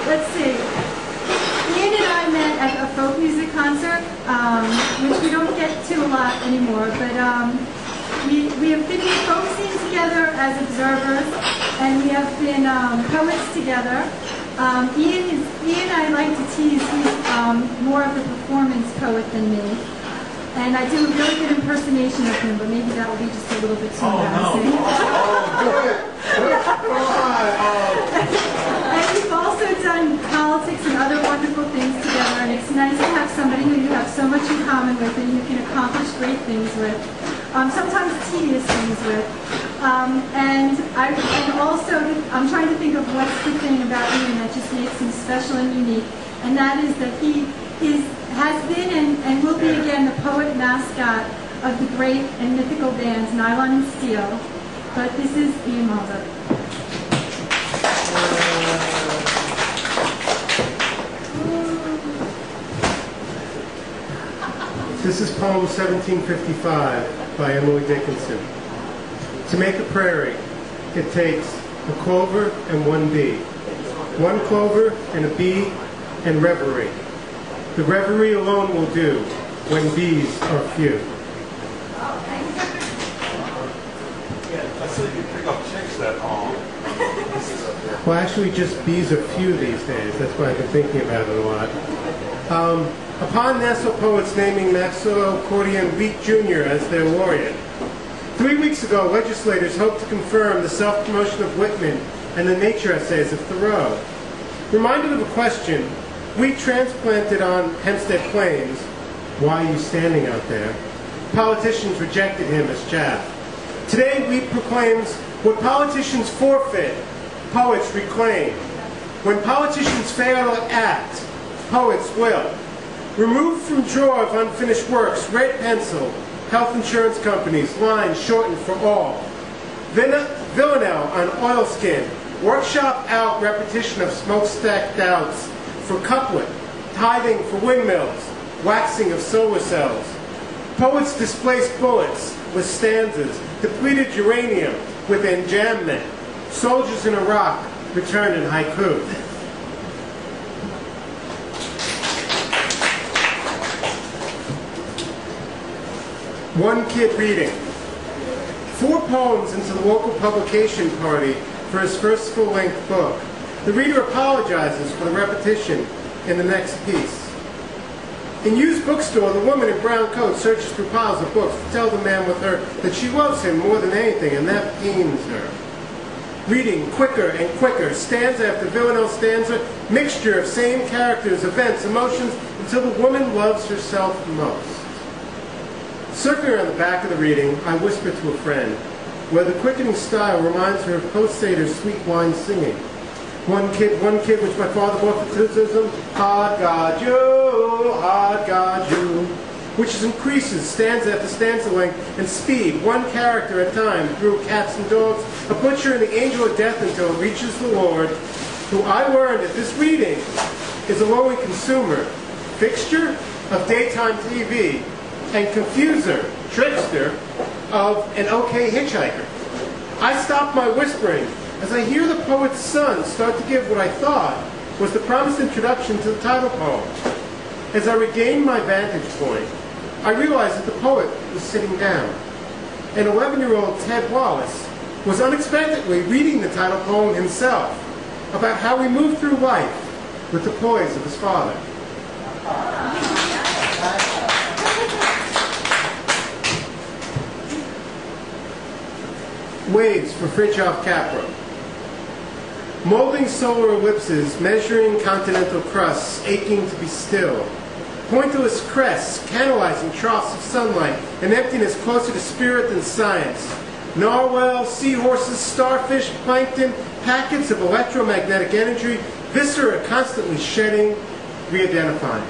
let's see. Ian and I met at a folk music concert, which we don't get to a lot anymore, but we have been in the folk scene together as observers, and we have been poets together. Ian, I like to tease, he's more of a performance poet than me. And I do a really good impersonation of him, but maybe that will be just a little bit too embarrassing. And we've also done politics and other wonderful things together, and it's nice to have somebody who you have so much in common with and you can accomplish great things with. Sometimes tedious things with. And also, I'm trying to think of what's the thing about Ian that just makes him special and unique, and that is that he has been and will be again the poet mascot of the great and mythical bands Nylon Steel. But this is Ian Mulder. This is poem 1755 by Emily Dickinson. To make a prairie, it takes a clover and one bee. One clover and a bee and reverie. The reverie alone will do when bees are few. I said you pick up chicks that poem. Well, actually just bees are few these days. That's why I've been thinking about it a lot. Upon Nassau poets naming Maxwell Cordian Wheat Jr. as their laureate, 3 weeks ago, legislators hoped to confirm the self-promotion of Whitman and the nature essays of Thoreau. Reminded of a question, Wheat transplanted on Hempstead Plains, why are you standing out there? Politicians rejected him as chaff. Today, Wheat proclaims, what politicians forfeit, poets reclaim. When politicians fail to act, poets will. Removed from drawer of unfinished works, red pencil, health insurance companies, lines shortened for all. Villanelle on oilskin, workshop out repetition of smokestack doubts for couplet, tithing for windmills, waxing of solar cells. Poets displaced bullets with stanzas, depleted uranium with enjambment. Soldiers in Iraq returned in haiku. One kid reading. 4 poems into the local publication party for his first full-length book. The reader apologizes for the repetition in the next piece. In used bookstore, the woman in brown coat searches through piles of books to tell the man with her that she loves him more than anything, and that pains her. Reading quicker and quicker, stanza after villanelle stanza, mixture of same characters, events, emotions, until the woman loves herself most. Circling on the back of the reading, I whisper to a friend, where the quickening style reminds her of post-Seder's sweet wine singing. One kid, which my father bought for criticism, hard God you, which increases stanza after stanza length and speed, one character at a time, through cats and dogs, a butcher and the angel of death until it reaches the Lord, who I learned at this reading is a lowly consumer, fixture of daytime TV, and confuser, trickster, of an okay hitchhiker. I stop my whispering as I hear the poet's son start to give what I thought was the promised introduction to the title poem. As I regained my vantage point, I realized that the poet was sitting down. And 11-year-old Ted Wallace was unexpectedly reading the title poem himself about how we move through life with the poise of his father. Waves for Fritjof Capra. Molding solar ellipses, measuring continental crusts, aching to be still. Pointillist crests, canalizing troughs of sunlight, an emptiness closer to spirit than science. Narwhals, seahorses, starfish, plankton, packets of electromagnetic energy, viscera constantly shedding, re-identifying.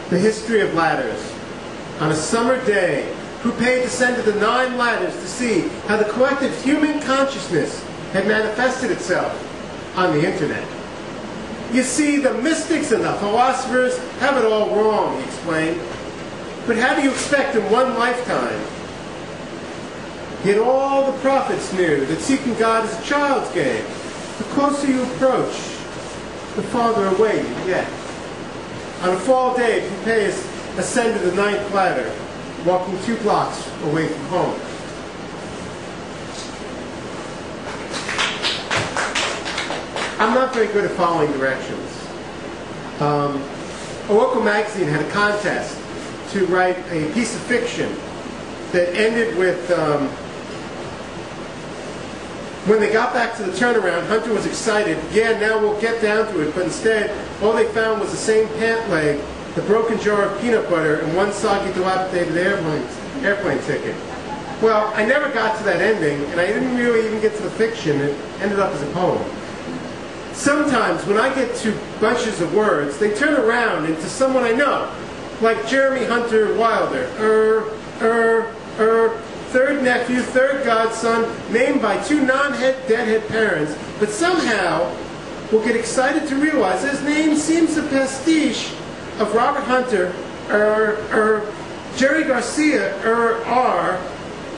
The history of ladders. On a summer day, Coupe descended the 9 ladders to see how the collective human consciousness had manifested itself on the internet. You see, the mystics and the philosophers have it all wrong, he explained. But how do you expect in one lifetime Yet all the prophets knew that seeking God is a child's game. The closer you approach, the farther away you get. On a fall day, Pompeius ascended the 9th ladder, walking 2 blocks away from home. I'm not very good at following directions. A local magazine had a contest to write a piece of fiction that ended with, when they got back to the turnaround, Hunter was excited. Yeah, now we'll get down to it. But instead, all they found was the same pant leg, the broken jar of peanut butter, and one soggy, dilapidated airplane ticket. Well, I never got to that ending, and I didn't really even get to the fiction. It ended up as a poem. Sometimes, when I get to bunches of words, they turn around into someone I know, like Jeremy Hunter Wilder, third nephew, third godson, named by 2 non-deadhead parents, but somehow will get excited to realize his name seems a pastiche of Robert Hunter, Jerry Garcia, R.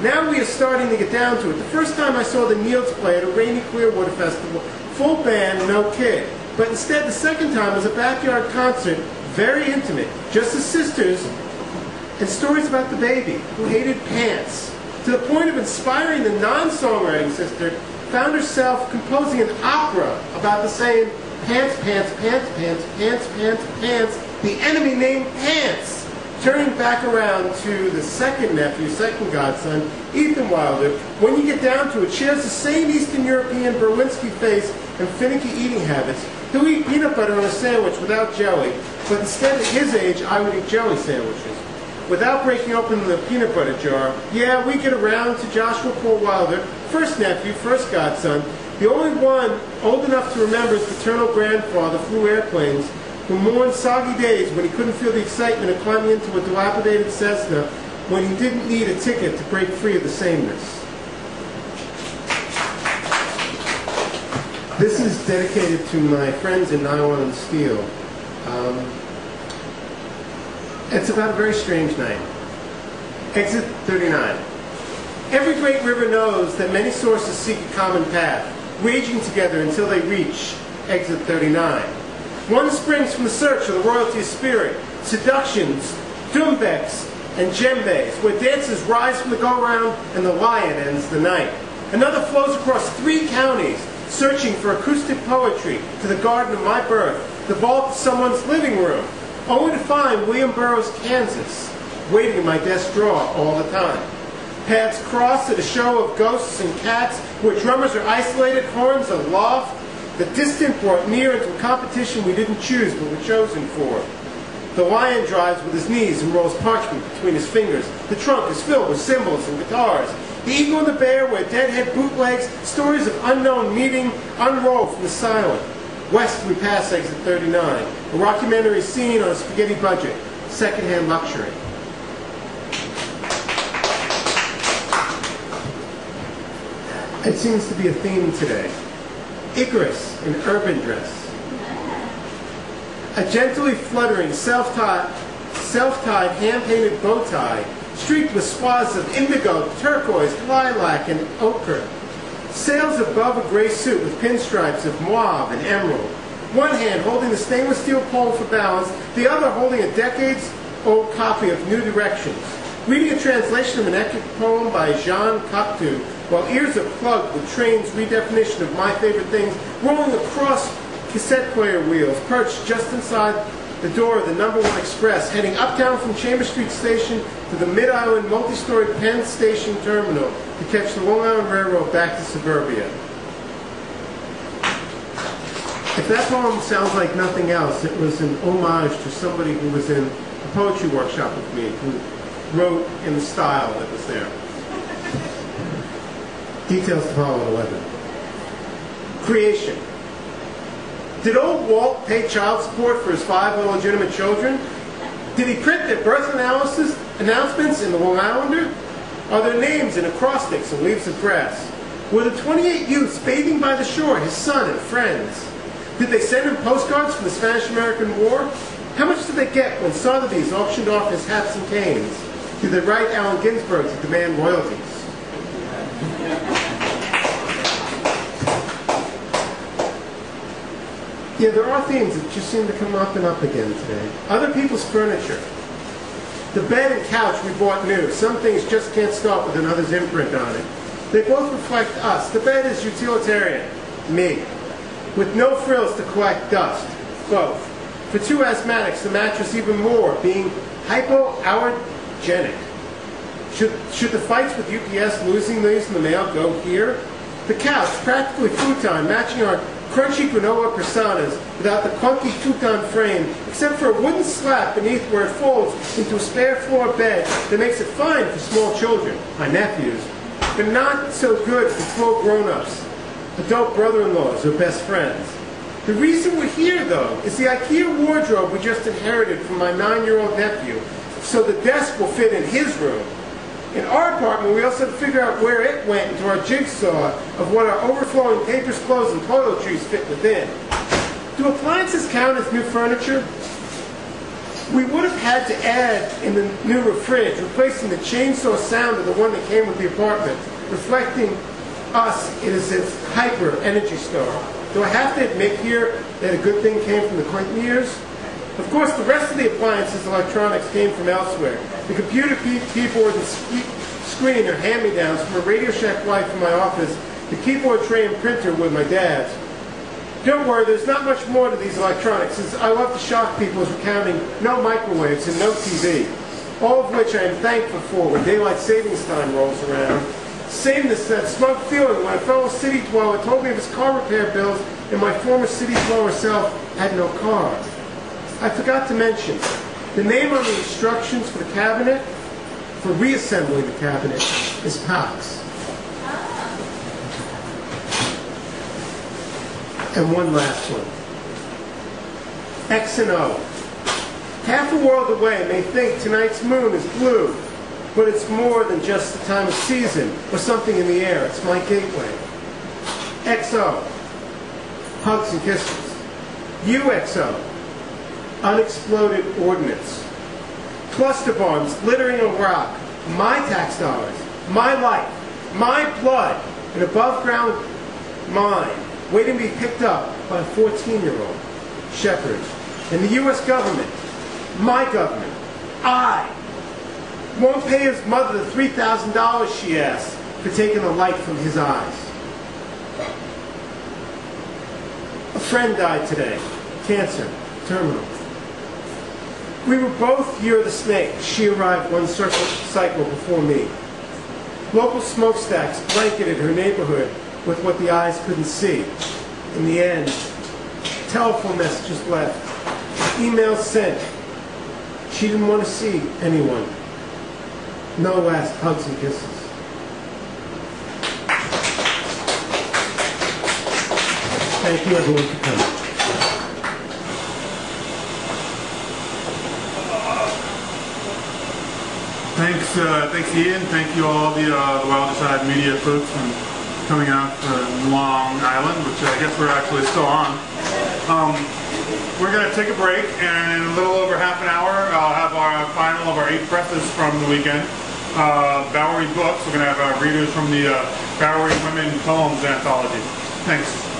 Now we are starting to get down to it. The first time I saw the Niels play at a rainy Clearwater Festival, full band, no kid. But instead, the second time was a backyard concert, very intimate, just as sisters, and stories about the baby who hated pants, to the point of inspiring the non-songwriting sister, found herself composing an opera about the same pants, pants, pants, pants, pants, pants, pants, the enemy named Pants. Turning back around to the second nephew, second godson, Ethan Wilder, when you get down to it, shares the same Eastern European Berlinski face and finicky eating habits. He'll eat peanut butter on a sandwich without jelly, but instead at his age, I would eat jelly sandwiches. Without breaking open the peanut butter jar, yeah, we get around to Joshua Paul Wilder, first nephew, first godson, the only one old enough to remember his paternal grandfather flew airplanes, who mourned soggy days when he couldn't feel the excitement of climbing into a dilapidated Cessna when he didn't need a ticket to break free of the sameness. This is dedicated to my friends in Nylon Steel. It's about a very strange night. Exit 39. Every great river knows that many sources seek a common path, raging together until they reach exit 39. One springs from the search of the royalty of spirit, seductions, dumbecks, and djembes, where dances rise from the go-round and the lion ends the night. Another flows across 3 counties, searching for acoustic poetry to the garden of my birth, the vault of someone's living room, only to find William Burroughs, Kansas, waiting in my desk drawer all the time. Paths cross at a show of ghosts and cats, where drummers are isolated, horns aloft. The distant brought near into a competition we didn't choose but were chosen for. The lion drives with his knees and rolls parchment between his fingers. The trunk is filled with cymbals and guitars. The eagle and the bear wear deadhead bootlegs. Stories of unknown meeting unroll from the silent. West we pass exit 39. A rockumentary scene on a spaghetti budget. Secondhand luxury. It seems to be a theme today. Icarus in urban dress. A gently fluttering, self-tied, hand-painted bow tie, streaked with swaths of indigo, turquoise, lilac, and ochre. Sails above a gray suit with pinstripes of mauve and emerald. One hand holding the stainless steel pole for balance, the other holding a decades-old copy of New Directions. Reading a translation of an epic poem by Jean Cocteau, while ears are plugged with Train's redefinition of My Favorite Things, rolling across cassette player wheels, perched just inside the door of the No. 1 Express, heading uptown from Chambers Street Station to the Mid-Island multi-story Penn Station Terminal to catch the Long Island Railroad back to suburbia. If that poem sounds like nothing else, it was an homage to somebody who was in a poetry workshop with me, who wrote in the style that was there. Details to follow at 11. Creation. Did old Walt pay child support for his 5 illegitimate children? Did he print their birth announcements in the Long Islander? Are their names in acrostics and leaves of grass? Were the 28 youths bathing by the shore his son and friends? Did they send him postcards from the Spanish-American War? How much did they get when Sotheby's auctioned off his hats and canes? Did they write Allen Ginsberg to demand royalties? Yeah, there are themes that just seem to come up and up again today. Other people's furniture. The bed and couch we bought new. Some things just can't start with another's imprint on it. They both reflect us. The bed is utilitarian, me, with no frills to collect dust, both. For two asthmatics, the mattress even more, being hypoallergenic. Should the fights with UPS losing these in the mail go here? The couch, practically futon, matching our crunchy granola personas without the clunky futon frame, except for a wooden slat beneath where it folds into a spare floor bed that makes it fine for small children, my nephews, but not so good for full grown-ups, adult brother-in-laws or best friends. The reason we're here, though, is the IKEA wardrobe we just inherited from my 9-year-old nephew, so the desk will fit in his room. In our apartment, we also had to figure out where it went into our jigsaw of what our overflowing papers, clothes, and toiletries fit within. Do appliances count as new furniture? We would have had to add in the new fridge, replacing the chainsaw sound of the one that came with the apartment, reflecting us as its hyper energy star. Do I have to admit here that a good thing came from the Clinton years? Of course, the rest of the appliances and electronics came from elsewhere. The computer keyboard and screen are hand-me-downs from a Radio Shack wife in my office, the keyboard tray and printer with my dad's. Don't worry, there's not much more to these electronics, since I love to shock people as recounting no microwaves and no TV, all of which I am thankful for when daylight savings time rolls around. Sameness, that smug feeling when a fellow city dweller told me of his car repair bills and my former city dweller self had no car. I forgot to mention, the name on the instructions for the cabinet, for reassembling the cabinet, is POX. And one last one. X and O. Half a world away may think tonight's moon is blue, but it's more than just the time of season or something in the air. It's my gateway. XO. Hugs and kisses. UXO. Unexploded ordnance. Cluster bombs littering a rock. My tax dollars. My life. My blood. An above-ground mine waiting to be picked up by a 14-year-old shepherd. And the U.S. government, my government, I, won't pay his mother the $3,000 she asked for taking the light from his eyes. A friend died today. Cancer. Terminal. We were both Year of the Snake. She arrived one cycle before me. Local smokestacks blanketed her neighborhood with what the eyes couldn't see. In the end, telephone messages left, emails sent. She didn't want to see anyone. No last hugs and kisses. Thank you everyone for coming. Thanks Ian. Thank you all the Wild Side Media folks for coming out to Long Island, which I guess we're actually still on. We're going to take a break, and in a little over half an hour, I'll have our final of our 8 presses from the weekend. Bowery books. We're going to have readers from the Bowery Women Poems Anthology. Thanks.